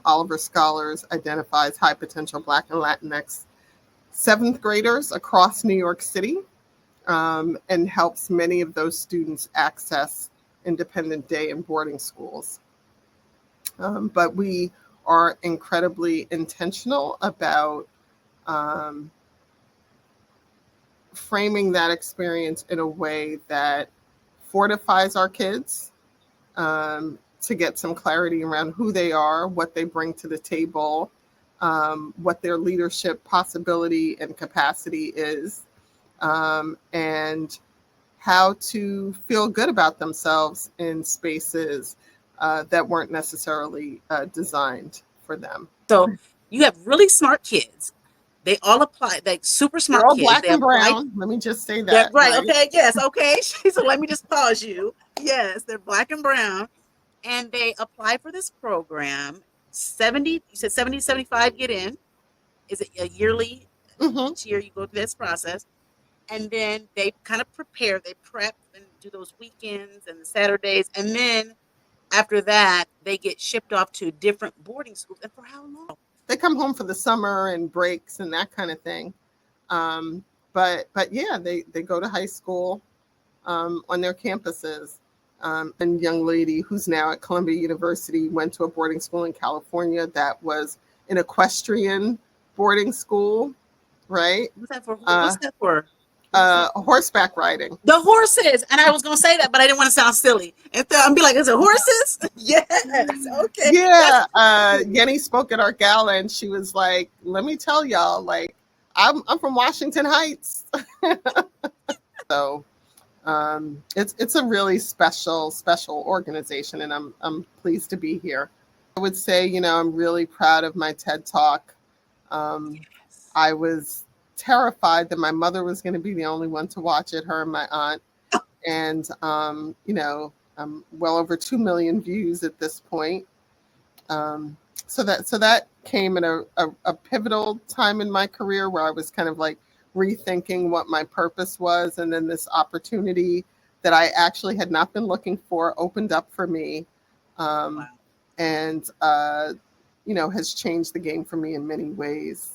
Oliver Scholars identifies high potential Black and Latinx seventh graders across New York City, and helps many of those students access independent day and boarding schools. But we are incredibly intentional about framing that experience in a way that fortifies our kids, to get some clarity around who they are, what they bring to the table, what their leadership possibility and capacity is, and how to feel good about themselves in spaces that weren't necessarily designed for them. So you have really smart kids. They all apply, like super smart They're all kids. Black They and apply. brown. Let me just say They're that. right. Okay. Yes. Okay. So let me just pause you. Yes, they're Black and brown, and they apply for this program. 70. You said 70, 75 get in. Is it a yearly? Mm-hmm. Each year you go through this process, and then they kind of prepare. They prep and do those weekends and the Saturdays, and then after that they get shipped off to different boarding schools. And for how long? They come home for the summer and breaks and that kind of thing. But yeah, they go to high school on their campuses. And young lady who's now at Columbia University went to a boarding school in California that was an equestrian boarding school, right? What's that for? What's that for? Horseback riding. The horses. And I was going to say that, but I didn't want to sound silly. And I'd be like, is it horses? Yes. Okay. Yeah. Yenny spoke at our gala and she was like, let me tell y'all, like, I'm from Washington Heights. So it's a really special organization, and I'm pleased to be here. I would say, I'm really proud of my TED Talk. Yes. I was terrified that my mother was going to be the only one to watch it, her and my aunt. And, I'm well over 2 million views at this point. So that came at a pivotal time in my career where I was kind of like rethinking what my purpose was. And then this opportunity that I actually had not been looking for opened up for me. Wow. And, has changed the game for me in many ways.